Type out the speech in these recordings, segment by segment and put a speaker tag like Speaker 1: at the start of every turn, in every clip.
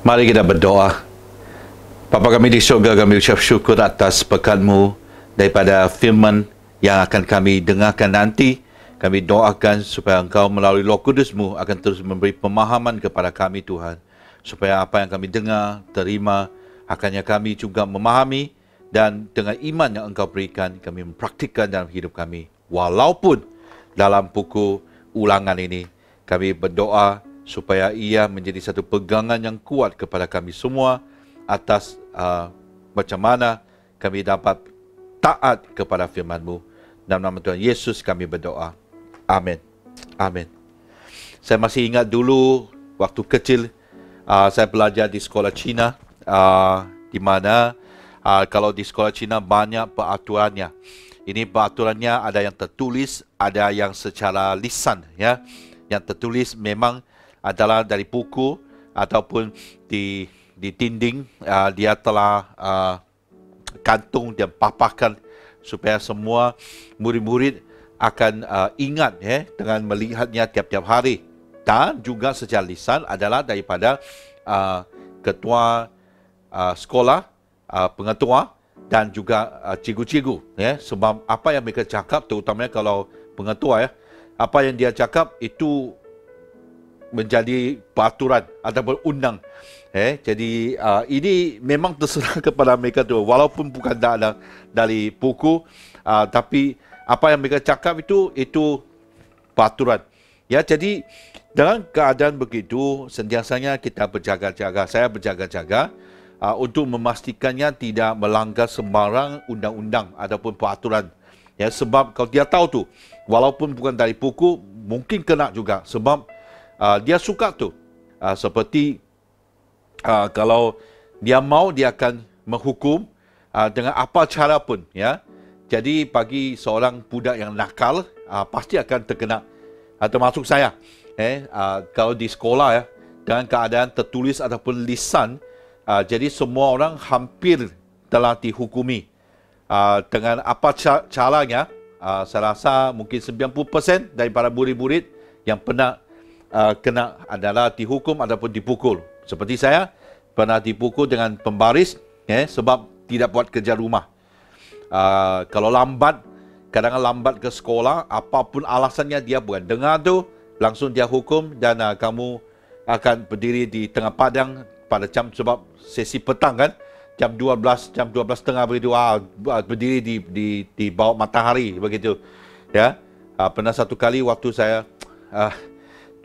Speaker 1: Mari kita berdoa. Bapa kami di syurga, kami ucap syukur atas berkat-Mu daripada firman yang akan kami dengarkan nanti. Kami doakan supaya Engkau melalui Roh Kudus-Mu akan terus memberi pemahaman kepada kami, Tuhan. Supaya apa yang kami dengar, terima, akannya kami juga memahami, dan dengan iman yang Engkau berikan, kami mempraktikkan dalam hidup kami. Walaupun dalam buku ulangan ini, kami berdoa supaya ia menjadi satu pegangan yang kuat kepada kami semua atas macam mana kami dapat taat kepada firman-Mu. Dalam nama Tuhan Yesus kami berdoa. Amin. Amin. Saya masih ingat dulu waktu kecil saya belajar di sekolah Cina, di mana kalau di sekolah Cina banyak peraturannya. Ini peraturannya ada yang tertulis, ada yang secara lisan, ya. Yang tertulis memang adalah dari buku ataupun di dinding, dia telah kantung dan paparkan supaya semua murid-murid akan ingat dengan melihatnya tiap-tiap hari. Dan juga secara lisan adalah daripada ketua sekolah, pengetua dan juga cikgu-cikgu, sebab apa yang mereka cakap, terutamanya kalau pengetua, apa yang dia cakap itu menjadi peraturan ataupun undang. Jadi ini memang terserah kepada mereka tu, walaupun bukan ada dari buku, tapi apa yang mereka cakap itu peraturan. Ya, jadi dalam keadaan begitu sentiasanya kita berjaga-jaga. Saya berjaga-jaga untuk memastikannya tidak melanggar sembarang undang-undang ataupun peraturan. Ya, sebab kalau dia tahu tu, walaupun bukan dari buku, mungkin kena juga. Sebab dia suka tu. Seperti kalau dia mau, dia akan menghukum dengan apa cara pun, ya. Jadi bagi seorang budak yang nakal, pasti akan terkena, termasuk saya. Kalau di sekolah, dengan keadaan tertulis ataupun lisan, jadi semua orang hampir telah dihukumi. Dengan apa caranya, saya rasa mungkin 90% daripada murid-murid yang pernah kena adalah dihukum ataupun dipukul. Seperti saya pernah dipukul dengan pembaris, sebab tidak buat kerja rumah. Kalau lambat, kadang-kadang lambat ke sekolah, apapun alasannya dia bukan dengar tu, langsung dia hukum dan kamu akan berdiri di tengah padang pada jam, sebab sesi petang kan, jam 12:30 begitu, berdiri di bawah matahari begitu. Ya, pernah satu kali waktu saya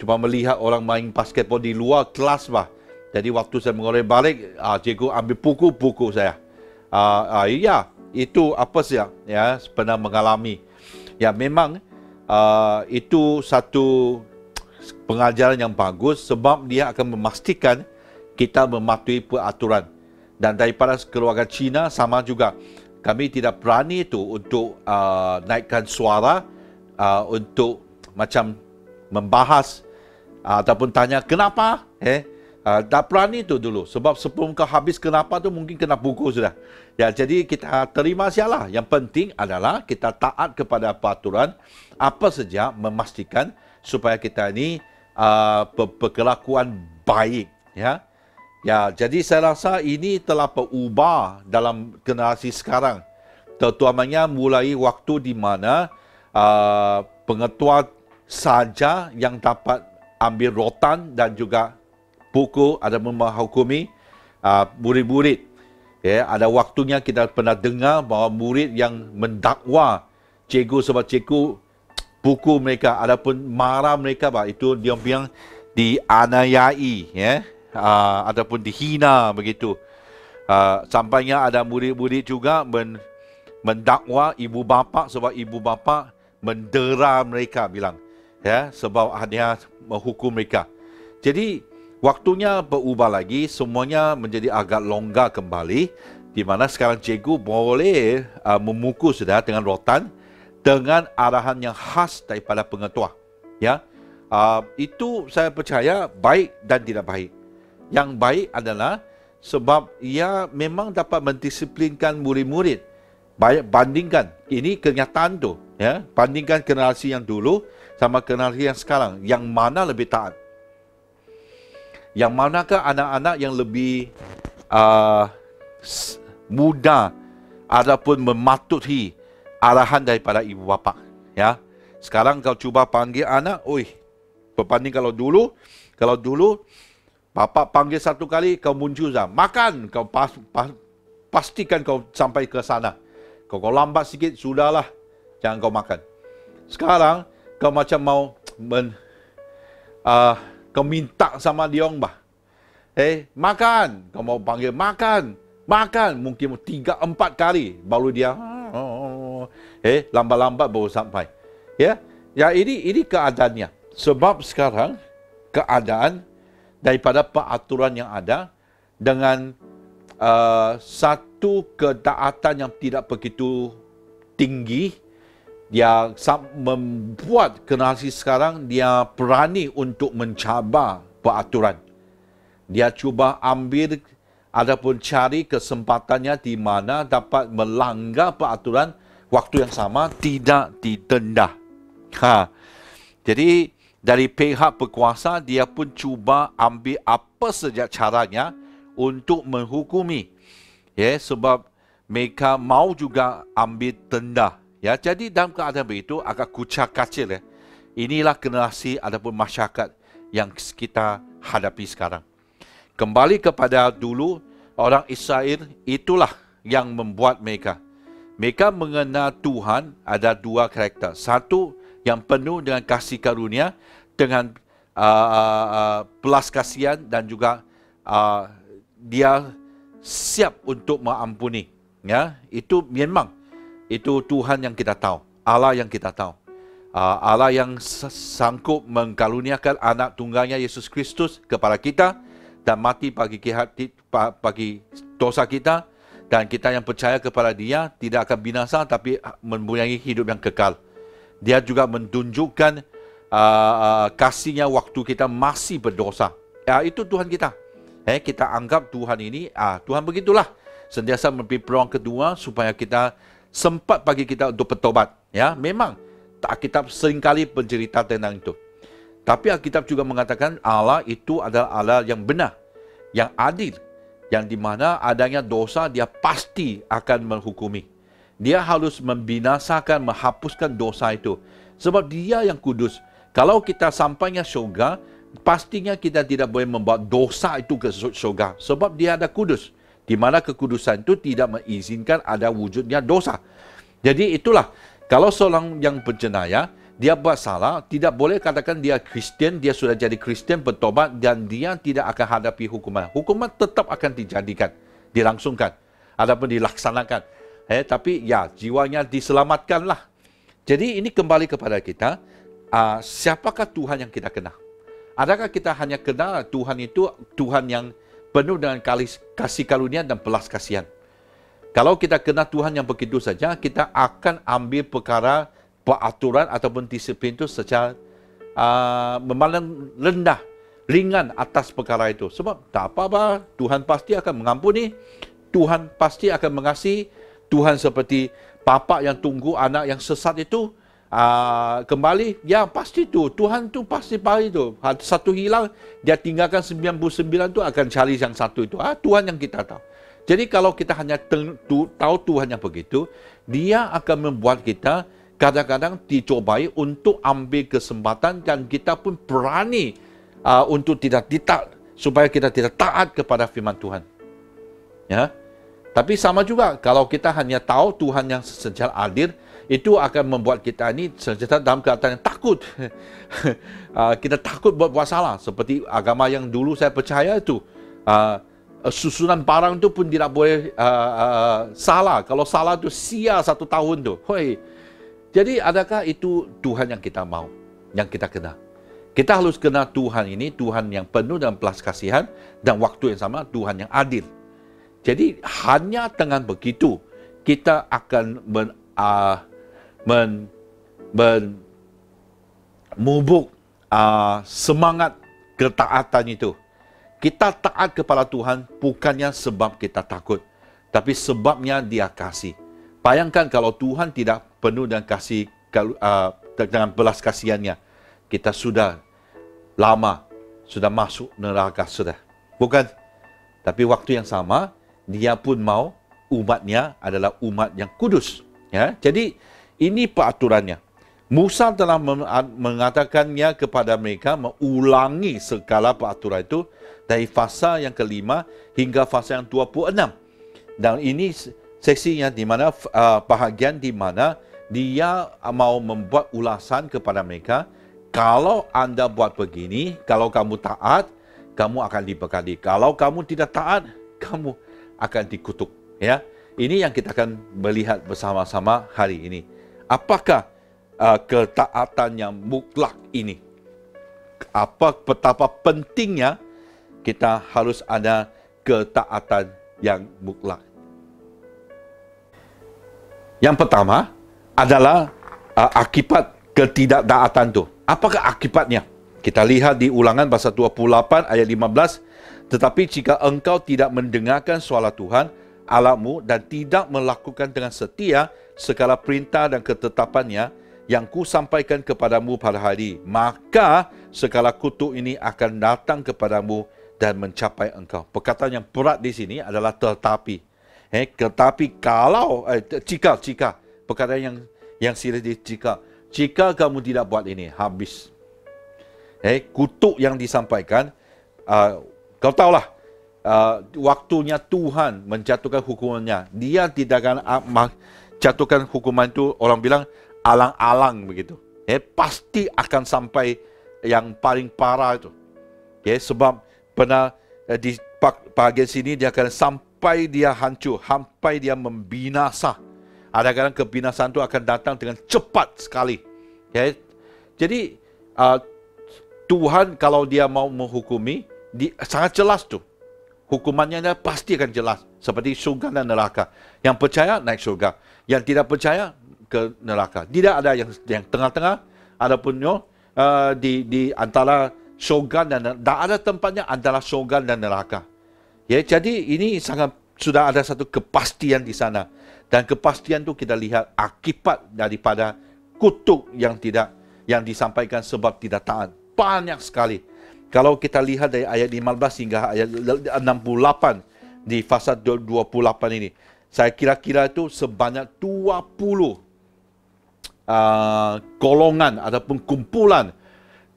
Speaker 1: cuma melihat orang main basketball di luar kelas bah. Jadi waktu saya mengorek balik, cikgu ambil buku saya. Ya, itu apa sih ya, pernah mengalami. Ya, memang itu satu pengajaran yang bagus sebab dia akan memastikan kita mematuhi peraturan. Dan daripada keluarga Cina sama juga. Kami tidak berani itu untuk naikkan suara untuk macam membahas ataupun tanya kenapa, tak berani itu dulu, sebab sebelum kau habis kenapa tu mungkin kena pukul sudah. Ya, jadi kita terima sialah. Yang penting adalah kita taat kepada peraturan, apa saja memastikan supaya kita ini berkelakuan baik, ya. Ya, jadi saya rasa ini telah berubah dalam generasi sekarang, terutamanya mulai waktu di mana pengetua saja yang dapat ambil rotan dan juga pukul ada menghukumi murid-murid. Ada waktunya kita pernah dengar bahawa murid yang mendakwa cikgu sebab cikgu pukul mereka, adapun marah mereka, itu dia bilang dianiayai, ataupun dihina begitu. Sampainya ada murid-murid juga mendakwa ibu bapa sebab ibu bapa mendera mereka, bilang, sebab hanya menghukum mereka. Jadi waktunya berubah lagi, semuanya menjadi agak longgar kembali, di mana sekarang cikgu boleh memukul sudah dengan rotan dengan arahan yang khas daripada pengetua. Ya, itu saya percaya baik dan tidak baik. Yang baik adalah sebab ia memang dapat mendisiplinkan murid-murid. Bandingkan, ini kenyataan tu, bandingkan generasi yang dulu sama generasi yang sekarang, yang mana lebih taat. Yang manakah anak-anak yang lebih muda ataupun mematuhi arahan daripada ibu bapa, ya. Sekarang kau cuba panggil anak, berbanding kalau dulu bapa panggil satu kali kau muncul dah, makan, kau pastikan kau sampai ke sana. Kau lambat sikit, sudahlah, jangan kau makan. Sekarang kau macam mau kau minta sama dia orang bah. Makan, kau mau panggil makan, mungkin 3-4 kali baru dia lambat-lambat baru sampai. Ya, ini keadaannya. Sebab sekarang keadaan daripada peraturan yang ada dengan satu ketaatan yang tidak begitu tinggi, dia membuat generasi sekarang dia berani untuk mencabar peraturan. Dia cuba ambil ataupun cari kesempatannya di mana dapat melanggar peraturan, waktu yang sama tidak didenda. Jadi dari pihak berkuasa dia pun cuba ambil apa saja caranya untuk menghukumi. Sebab mereka mau juga ambil denda. Jadi dalam keadaan begitu agak kucak kacil. Inilah generasi ataupun masyarakat yang kita hadapi sekarang. Kembali kepada dulu, orang Israel itulah yang membuat mereka. Mereka mengenal Tuhan ada dua karakter. Satu yang penuh dengan kasih karunia, dengan belas kasihan, dan juga dia siap untuk mengampuni. Itu memang itu Tuhan yang kita tahu, Allah yang kita tahu. Allah yang sanggup mengkaruniakan anak tunggalnya Yesus Kristus kepada kita dan mati bagi dosa kita, dan kita yang percaya kepada Dia tidak akan binasa tapi mempunyai hidup yang kekal. Dia juga menunjukkan kasih-Nya waktu kita masih berdosa. Itu Tuhan kita. Kita anggap Tuhan ini, Tuhan begitulah. Sentiasa memberi peluang kedua supaya kita sempat bagi kita untuk bertobat. Memang Alkitab seringkali bercerita tentang itu. Tapi Alkitab juga mengatakan Allah itu adalah Allah yang benar, yang adil, yang di mana adanya dosa dia pasti akan menghukumi. Dia harus membinasakan, menghapuskan dosa itu. Sebab Dia yang kudus. Kalau kita sampainya syurga, pastinya kita tidak boleh membawa dosa itu ke syurga. Sebab Dia ada kudus. Di mana kekudusan itu tidak mengizinkan ada wujudnya dosa. Jadi itulah, kalau seorang yang berjenayah, dia buat salah, tidak boleh katakan dia Kristian, dia sudah jadi Kristian, bertobat, dan dia tidak akan hadapi hukuman. Hukuman tetap akan dijadikan, dilangsungkan, ataupun dilaksanakan. Tapi jiwanya diselamatkanlah. Jadi ini kembali kepada kita, siapakah Tuhan yang kita kenal? Adakah kita hanya kenal Tuhan itu Tuhan yang penuh dengan kasih karunia dan belas kasihan? Kalau kita kenal Tuhan yang begitu saja, kita akan ambil perkara peraturan ataupun disiplin itu secara memandang rendah, ringan atas perkara itu. Sebab tak apa-apa, Tuhan pasti akan mengampuni, Tuhan pasti akan mengasihi. Tuhan seperti bapa yang tunggu anak yang sesat itu kembali, pasti tu Tuhan tu pasti pari tu. Satu hilang, dia tinggalkan 99 tu akan cari yang satu itu. Tuhan yang kita tahu. Jadi kalau kita hanya tahu Tuhan yang begitu, Dia akan membuat kita kadang-kadang dicobai untuk ambil kesempatan, dan kita pun berani untuk tidak supaya kita tidak taat kepada firman Tuhan. Tapi sama juga, kalau kita hanya tahu Tuhan yang secara adil, itu akan membuat kita ini sentiasa dalam keadaan yang takut. Kita takut buat salah. Seperti agama yang dulu saya percaya itu, susunan barang itu pun tidak boleh salah. Kalau salah itu sia 1 tahun tu. Jadi adakah itu Tuhan yang kita mau, yang kita kenal? Kita harus kenal Tuhan ini, Tuhan yang penuh dengan belas kasihan, dan waktu yang sama Tuhan yang adil. Jadi hanya dengan begitu kita akan memupuk semangat ketaatan itu. Kita taat kepada Tuhan bukannya sebab kita takut, tapi sebabnya Dia kasih. Bayangkan kalau Tuhan tidak penuh dengan kasih, dengan belas kasihannya, kita sudah lama sudah masuk neraka sudah. Bukan. Tapi waktu yang sama, dia pun mau umatnya adalah umat yang kudus. Ya, jadi ini peraturannya. Musa telah mengatakannya kepada mereka, mengulangi segala peraturan itu dari fasa yang kelima hingga fasa yang 26. Dan ini seksinya di mana bahagian di mana dia mau membuat ulasan kepada mereka, kalau anda buat begini, kalau kamu taat, kamu akan diberkati. Kalau kamu tidak taat, kamu akan dikutuk. Ya, ini yang kita akan melihat bersama-sama hari ini. Apakah ketaatan yang mutlak ini? Betapa pentingnya kita harus ada ketaatan yang mutlak. Yang pertama adalah akibat ketidaktaatan itu. Apakah akibatnya? Kita lihat di Ulangan pasal 28 ayat 15. Tetapi jika engkau tidak mendengarkan suara Tuhan Allahmu dan tidak melakukan dengan setia segala perintah dan ketetapannya yang ku sampaikan kepadamu pada hari, maka segala kutuk ini akan datang kepadamu dan mencapai engkau. Perkataan yang berat di sini adalah tetapi. Tetapi kalau jika perkataan yang serius di jika kamu tidak buat ini, habis. Kutuk yang disampaikan, kau tahulah, waktunya Tuhan menjatuhkan hukumannya. Dia tidak akan jatuhkan hukuman itu, orang bilang alang-alang begitu. Pasti akan sampai yang paling parah itu. Sebab pernah di bahagian sini dia akan sampai dia hancur, sampai dia membinasa. Kadang-kadang kebinasaan itu akan datang dengan cepat sekali. Jadi Tuhan kalau dia mau menghukumi, sangat jelas tuh. Hukumannya pasti akan jelas. Seperti syurga dan neraka. Yang percaya naik syurga. Yang tidak percaya ke neraka. Tidak ada yang tengah-tengah. Adapun di antara syurga dan neraka. Tak ada tempatnya antara syurga dan neraka. Jadi ini sudah ada satu kepastian di sana. Dan kepastian itu kita lihat akibat daripada kutuk yang disampaikan sebab tidak taat. Banyak sekali. Kalau kita lihat dari ayat 15 hingga ayat 68 di fasa 28 ini, saya kira-kira itu sebanyak 20 golongan ataupun kumpulan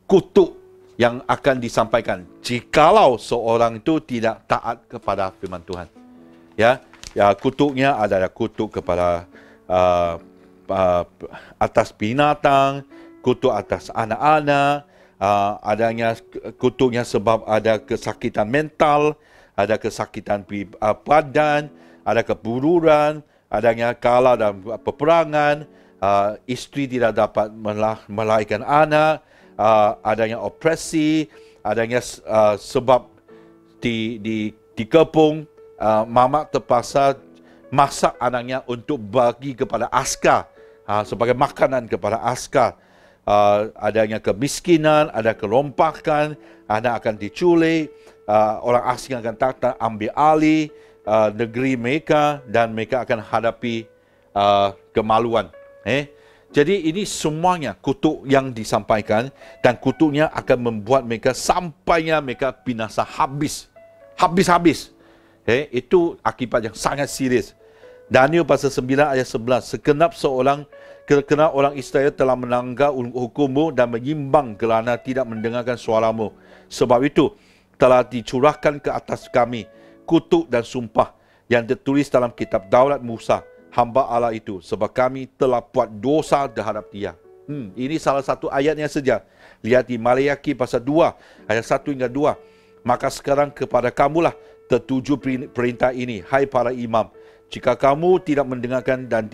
Speaker 1: kutuk yang akan disampaikan jikalau seorang itu tidak taat kepada firman Tuhan. Kutuknya adalah kutuk kepada atas binatang, kutuk atas anak-anak, adanya kutuknya sebab ada kesakitan mental, ada kesakitan badan, ada keburukan, adanya kalah dalam peperangan, isteri tidak dapat melahirkan anak, adanya opresi, adanya sebab dikepung, mamak terpaksa masak anaknya untuk bagi kepada askar, sebagai makanan kepada askar. Adanya kemiskinan, ada kerompakan, anak akan diculik, orang asing akan datang ambil alih negeri mereka dan mereka akan hadapi kemaluan. Jadi ini semuanya kutuk yang disampaikan dan kutuknya akan membuat mereka sampainya mereka binasa habis. Itu akibat yang sangat serius. Daniel pasal 9 ayat 11, kerana orang Israel telah melanggar hukummu dan menyimbang kerana tidak mendengarkan suaramu. Sebab itu telah dicurahkan ke atas kami kutuk dan sumpah yang tertulis dalam kitab Daulat Musa, hamba Allah itu, sebab kami telah buat dosa terhadap dia. Ini salah satu ayatnya saja. Lihat di Maleakhi pasal 2 ayat 1 hingga 2. Maka sekarang kepada kamulah tertuju perintah ini, hai para imam. Jika kamu tidak mendengarkan dan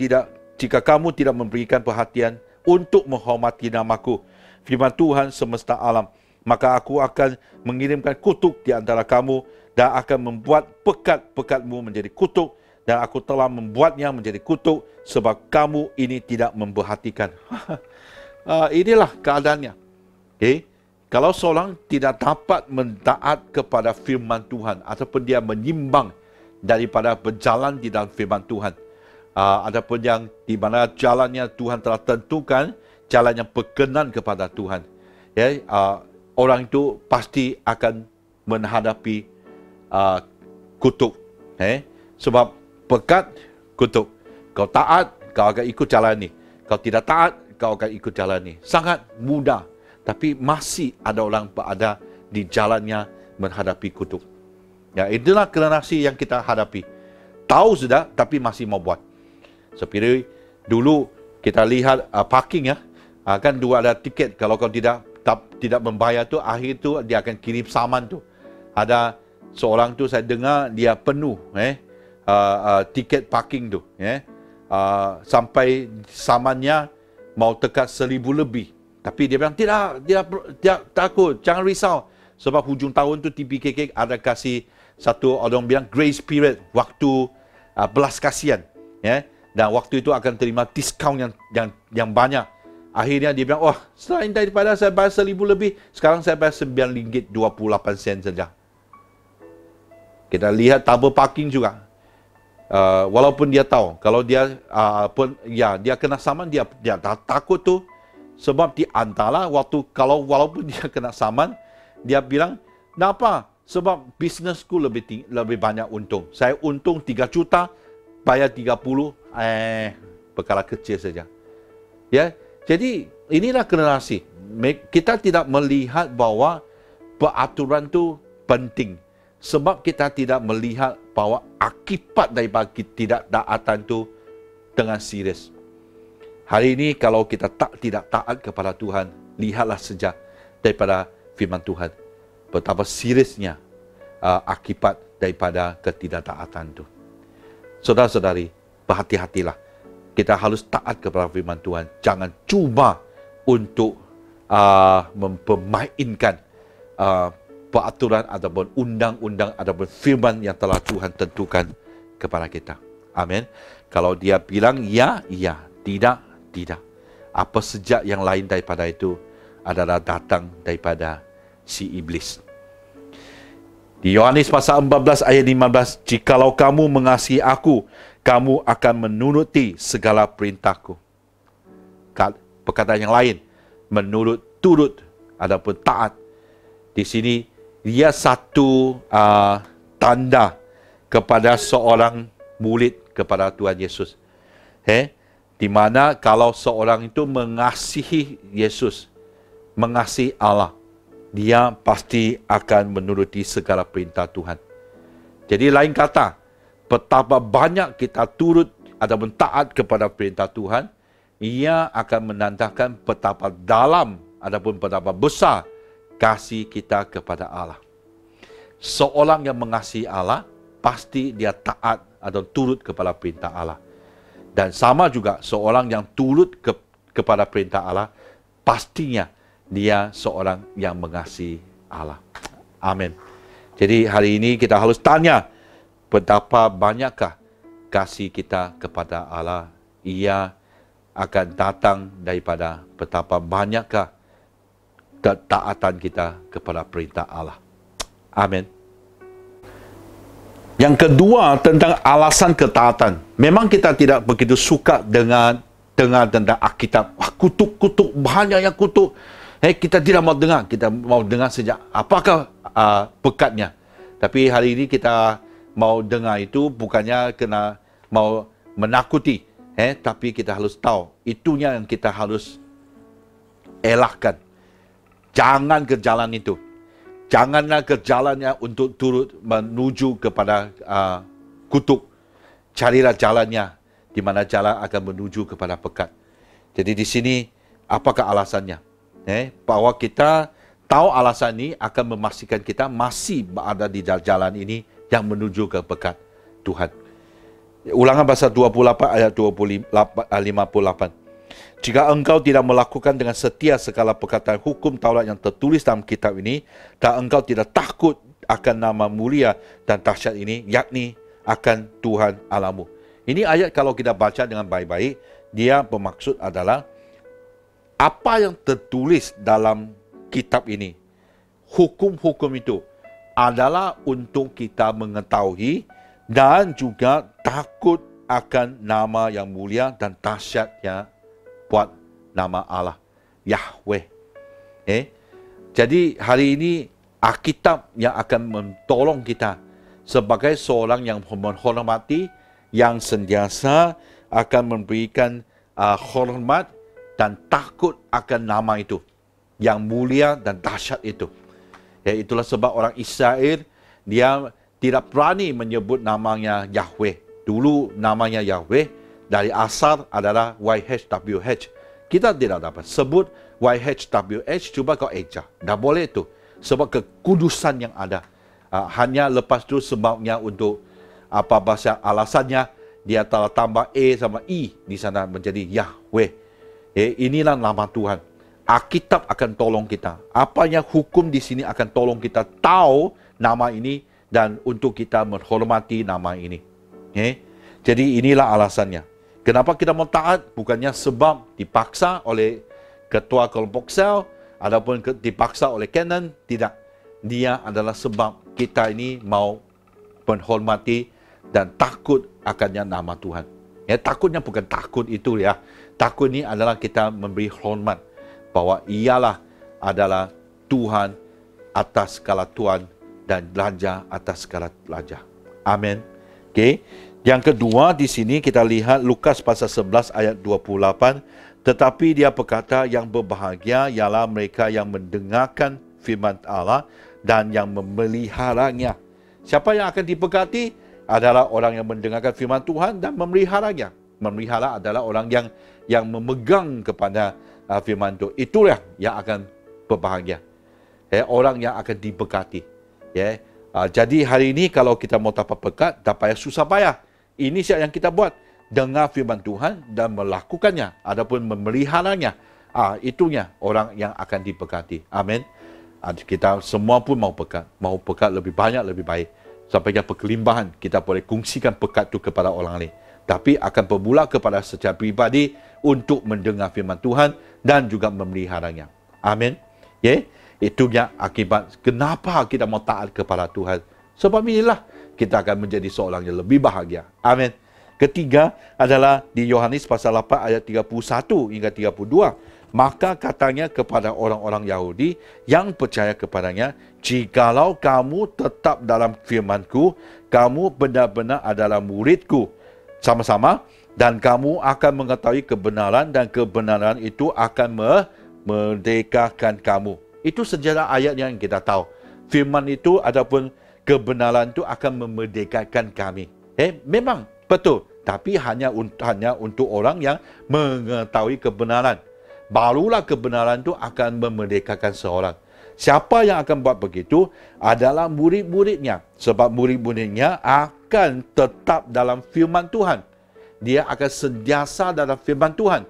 Speaker 1: jika kamu tidak memberikan perhatian untuk menghormati namaku, firman Tuhan semesta alam, maka aku akan mengirimkan kutuk di antara kamu dan akan membuat pekat-pekatmu menjadi kutuk, dan aku telah membuatnya menjadi kutuk sebab kamu ini tidak memperhatikan. Inilah keadaannya. Kalau seorang tidak dapat mentaat kepada firman Tuhan ataupun dia menyimbang daripada berjalan di dalam firman Tuhan, ataupun yang di mana jalannya Tuhan telah tentukan, jalan yang berkenan kepada Tuhan, orang itu pasti akan menghadapi kutuk. Sebab pekat, kutuk. Kau taat, kau akan ikut jalan ni. Kau tidak taat, kau akan ikut jalan ni. Sangat mudah. Tapi masih ada orang berada di jalannya menghadapi kutuk. Ya, itulah generasi yang kita hadapi. Tahu sudah, tapi masih mau buat. Seperti dulu kita lihat parking, ya. Kan dua ada tiket. Kalau kau tidak membayar tu, akhir tu dia akan kirim saman tu. Ada seorang tu saya dengar dia penuh tiket parking tu, sampai samannya mau dekat 1,000 lebih. Tapi dia bilang tidak takut, jangan risau. Sebab hujung tahun tu TPKK ada kasih satu, orang bilang grace period, waktu belas kasihan, dan waktu itu akan terima diskaun yang banyak. Akhirnya dia bilang, selain daripada saya bayar 1,000 lebih, sekarang saya bayar RM9.28 saja. Kita lihat tabel parking juga. Walaupun dia tahu, kalau dia dia kena saman, dia takut tu. Sebab di antara walaupun dia kena saman, dia bilang, kenapa? Sebab bisnesku lebih banyak untung. Saya untung 3 juta, bayar 30, perkara kecil saja. Ya. Jadi, inilah generasi. Kita tidak melihat bahawa peraturan itu penting. Sebab kita tidak melihat bahawa akibat daripada tidak taatan itu dengan serius. Hari ini, kalau kita tidak taat kepada Tuhan, lihatlah saja daripada firman Tuhan. Betapa seriusnya akibat daripada ketidaktaatan itu. Saudara-saudari, berhati-hatilah. Kita harus taat kepada firman Tuhan. Jangan cuba untuk mempermainkan peraturan ataupun undang-undang ataupun firman yang telah Tuhan tentukan kepada kita. Amin. Kalau dia bilang ya, ya. Tidak, tidak. Apa saja yang lain daripada itu adalah datang daripada si iblis. Di Yohanes pasal 14 ayat 15, jikalau kamu mengasihi aku, kamu akan menuruti segala perintahku. Perkataan yang lain, turut ataupun taat. Di sini, dia satu tanda kepada seorang murid kepada Tuhan Yesus. Di mana kalau seorang itu mengasihi Yesus, mengasihi Allah, dia pasti akan menuruti segala perintah Tuhan. Jadi lain kata, betapa banyak kita turut ataupun taat kepada perintah Tuhan, ia akan menandakan betapa dalam ataupun betapa besar kasih kita kepada Allah. Seorang yang mengasihi Allah, pasti dia taat atau turut kepada perintah Allah. Dan sama juga seorang yang turut kepada perintah Allah, pastinya dia seorang yang mengasihi Allah. Amin. Jadi hari ini kita harus tanya, betapa banyakkah kasih kita kepada Allah? Ia akan datang daripada betapa banyakkah ketaatan kita kepada perintah Allah. Amin. Yang kedua, tentang alasan ketaatan. Memang kita tidak begitu suka dengar tentang Alkitab. Kutuk, banyak yang kutuk. Kita tidak mau dengar. Kita mau dengar sejak apakah pekatnya. Tapi hari ini kita mau dengar itu bukannya kena mau menakuti. Tapi kita harus tahu. Itunya yang kita harus elakkan. Jangan ke jalan itu. Janganlah ke jalannya untuk turut menuju kepada kutuk. Carilah jalannya di mana jalan akan menuju kepada pekat. Jadi di sini apakah alasannya? Bahwa kita tahu alasan ini akan memastikan kita masih berada di jalan ini yang menuju ke pekat Tuhan. Ulangan pasal 28 ayat 58. Jika engkau tidak melakukan dengan setia segala perkataan hukum Taurat yang tertulis dalam kitab ini, dan engkau tidak takut akan nama mulia dan dahsyat ini, yakni akan Tuhan Allahmu. Ini ayat kalau kita baca dengan baik-baik, dia bermaksud adalah apa yang tertulis dalam kitab ini, hukum-hukum itu adalah untuk kita mengetahui dan juga takut akan nama yang mulia dan dahsyatnya buat nama Allah, Yahweh. Jadi hari ini Alkitab yang akan menolong kita sebagai seorang yang menghormati, yang sentiasa akan memberikan hormat dan takut akan nama itu yang mulia dan dahsyat itu. Ya, itulah sebab orang Israel dia tidak berani menyebut namanya Yahweh. Dulu namanya Yahweh dari asal adalah YHWH. Kita tidak dapat sebut YHWH, cuba kau eja. Dah boleh itu. Sebab kekudusan yang ada. Hanya lepas tu sebabnya untuk apa bahasa alasannya, dia telah tambah A sama I di sana menjadi Yahweh. Inilah nama Tuhan. Alkitab akan tolong kita. Apanya hukum di sini akan tolong kita tahu nama ini dan untuk kita menghormati nama ini. Jadi inilah alasannya. Kenapa kita mau taat? Bukannya sebab dipaksa oleh ketua kelompok sel ataupun dipaksa oleh Canon. Tidak. Dia adalah sebab kita ini mau menghormati dan takut akannya nama Tuhan. Takutnya bukan takut itu ya. Takut ini adalah kita memberi hormat bahwa ialah adalah Tuhan atas segala Tuhan dan Raja atas segala Raja. Amin. Okey. Yang kedua di sini kita lihat Lukas pasal 11 ayat 28. Tetapi dia berkata, yang berbahagia ialah mereka yang mendengarkan firman Allah dan yang memeliharanya. Siapa yang akan diberkati? Adalah orang yang mendengarkan firman Tuhan dan memeliharanya. Memelihara adalah orang yang memegang kepada firman itu. Itulah yang akan berbahagia. Orang yang akan diberkati. Jadi hari ini kalau kita mau dapat berkat, tak payah susah payah. Ini siapa yang kita buat. Dengar firman Tuhan dan melakukannya. Adapun memeliharanya. Itunya orang yang akan diberkati. Amin. Kita semua pun mau berkat. Mau berkat lebih banyak, lebih baik. Sampai yang berkelimbahan, kita boleh kongsikan berkat itu kepada orang lain. Tapi akan bermula kepada secara pribadi untuk mendengar firman Tuhan dan juga memeliharanya. Amin. Itunya akibat kenapa kita mau taat kepada Tuhan. Sebab inilah kita akan menjadi seorang yang lebih bahagia. Amin. Ketiga adalah di Yohanes pasal 8 ayat 31 hingga 32. Maka katanya kepada orang-orang Yahudi yang percaya kepadanya, jikalau kamu tetap dalam firman-Ku, kamu benar-benar adalah murid-Ku. Sama-sama, dan kamu akan mengetahui kebenaran dan kebenaran itu akan memerdekakan kamu. Itu sejarah ayat yang kita tahu. Firman itu ataupun kebenaran itu akan memerdekakan kami. Memang betul, tapi hanya untuk orang yang mengetahui kebenaran. Barulah kebenaran itu akan memerdekakan seorang. Siapa yang akan buat begitu adalah murid-muridnya. Sebab murid-muridnya akan tetap dalam firman Tuhan. Dia akan sentiasa dalam firman Tuhan.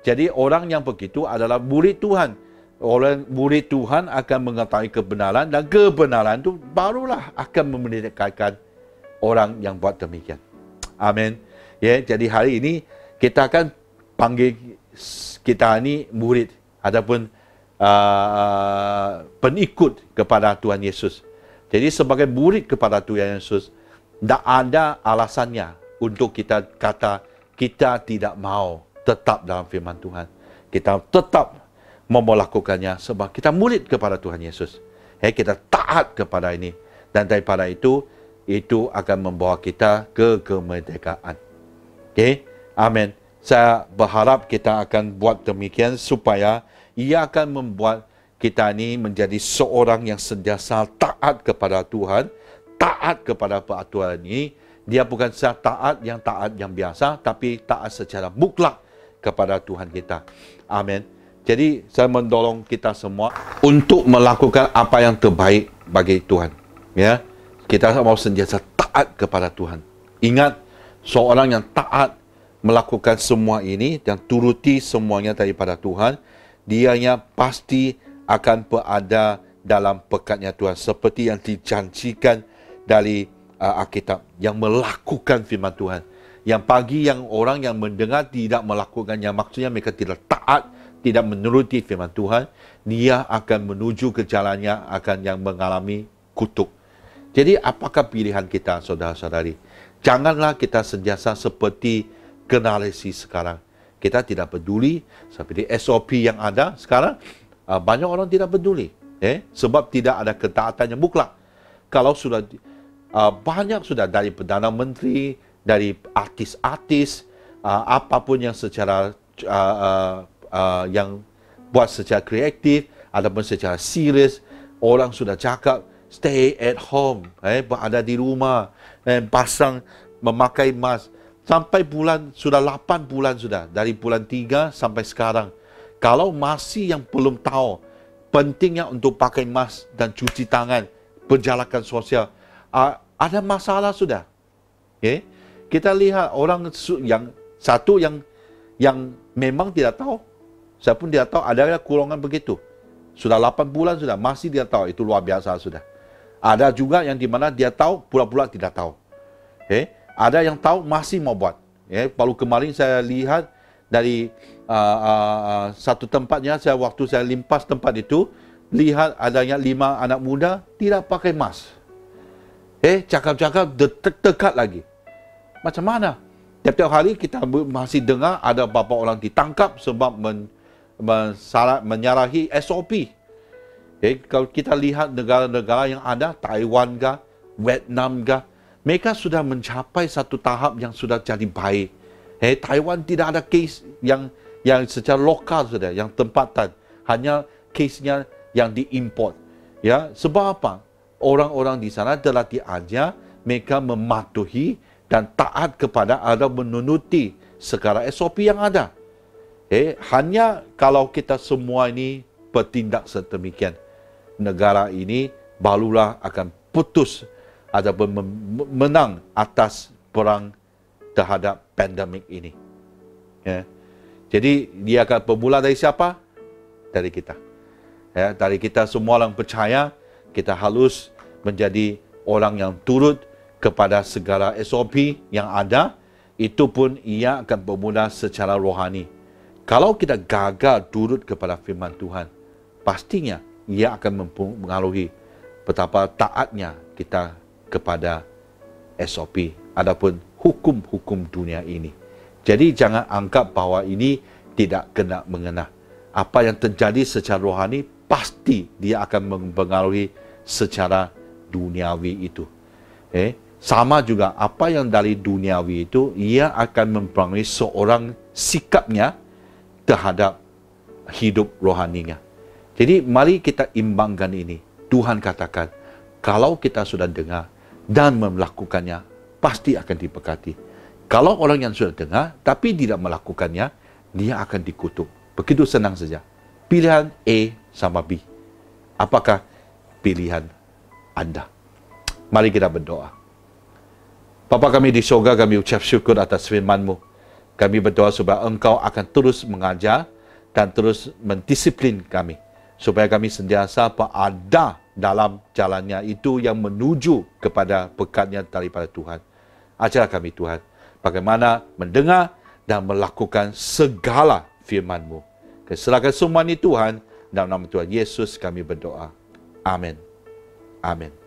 Speaker 1: Jadi orang yang begitu adalah murid Tuhan. Orang murid Tuhan akan mengetahui kebenaran dan kebenaran itu barulah akan memerdekakan orang yang buat demikian. Amin. Jadi hari ini kita akan panggil kita ini murid ataupun pengikut kepada Tuhan Yesus. Jadi sebagai murid kepada Tuhan Yesus, tidak ada alasannya untuk kita kata kita tidak mau tetap dalam firman Tuhan. Kita tetap mau melakukannya sebab kita murid kepada Tuhan Yesus. Kita taat kepada ini. Dan daripada itu akan membawa kita ke kemerdekaan. Amin. Saya berharap kita akan buat demikian supaya ia akan membuat kita ini menjadi seorang yang sentiasa taat kepada Tuhan, taat kepada peraturan ini. Dia bukan taat yang biasa, tapi taat secara mutlak kepada Tuhan kita. Amin. Jadi saya mendorong kita semua untuk melakukan apa yang terbaik bagi Tuhan. Kita mau sentiasa taat kepada Tuhan. Ingat, seorang yang taat melakukan semua ini dan turuti semuanya daripada Tuhan, dianya pasti akan berada dalam berkat-Nya Tuhan seperti yang dijanjikan dari Alkitab, yang melakukan firman Tuhan. Yang pagi yang orang yang mendengar tidak melakukannya, maksudnya mereka tidak taat, tidak menuruti firman Tuhan, dia akan menuju ke jalannya akan yang mengalami kutuk. Jadi apakah pilihan kita, saudara-saudari? Janganlah kita sentiasa seperti generasi sekarang. Kita tidak peduli seperti SOP yang ada sekarang. Banyak orang tidak peduli. Sebab tidak ada ketaatan yang mutlak. Kalau sudah banyak sudah dari Perdana Menteri, dari artis-artis, apapun yang secara yang buat secara kreatif ataupun secara serius, orang sudah cakap stay at home, berada di rumah, pasang memakai mask sampai sudah 8 bulan sudah, dari bulan 3 sampai sekarang. Kalau masih yang belum tahu pentingnya untuk pakai mask dan cuci tangan, berjalankan sosial, ada masalah sudah. Kita lihat orang yang satu yang memang tidak tahu. Saya pun tidak tahu ada golongan begitu. Sudah 8 bulan sudah, masih dia tahu. Itu luar biasa sudah. Ada juga yang di mana dia tahu, pula-pula tidak tahu. Ada yang tahu, masih mau buat. Baru kemarin saya lihat dari satu tempatnya, waktu saya limpas tempat itu, lihat adanya 5 anak muda tidak pakai mask. Cakap-cakap dekat lagi. Macam mana? Tiap-tiap hari kita masih dengar ada beberapa orang ditangkap sebab menyalahi SOP. Kalau kita lihat negara-negara yang ada, Taiwan kah, Vietnam kah, mereka sudah mencapai satu tahap yang sudah jadi baik. Taiwan tidak ada kes yang secara lokal sudah, yang tempatan. Hanya kesnya yang diimport. Sebab apa? Orang-orang di sana telah diajar mereka mematuhi dan taat kepada atau menuruti segala SOP yang ada. Hanya kalau kita semua ini bertindak sedemikian, negara ini barulah akan putus ataupun menang atas perang terhadap pandemik ini. Jadi dia akan bermula dari siapa? Dari kita. Dari kita semua orang percaya, kita harus menjadi orang yang turut kepada segala SOP yang ada. Itu pun ia akan bermula secara rohani. Kalau kita gagal turut kepada firman Tuhan, pastinya ia akan mempengaruhi betapa taatnya kita kepada SOP ataupun hukum-hukum dunia ini. Jadi jangan anggap bahawa ini tidak kena mengena. Apa yang terjadi secara rohani pasti dia akan mempengaruhi secara duniawi itu. Sama juga apa yang dari duniawi itu, ia akan mempengaruhi seorang sikapnya terhadap hidup rohaninya. Jadi mari kita imbangkan ini. Tuhan katakan, kalau kita sudah dengar dan melakukannya, pasti akan diberkati. Kalau orang yang sudah dengar tapi tidak melakukannya, dia akan dikutuk. Begitu senang saja. Pilihan A sama B. Apakah pilihan anda? Mari kita berdoa. Bapa kami di syurga, kami ucap syukur atas firman-Mu. Kami berdoa supaya Engkau akan terus mengajar dan terus mendisiplin kami, supaya kami sentiasa berada dalam jalannya itu yang menuju kepada berkat-Nya daripada Tuhan. Ajar kami Tuhan, bagaimana mendengar dan melakukan segala firman-Mu. Serahkan semua ini Tuhan, dalam nama Tuhan Yesus kami berdoa. Amin. Amin.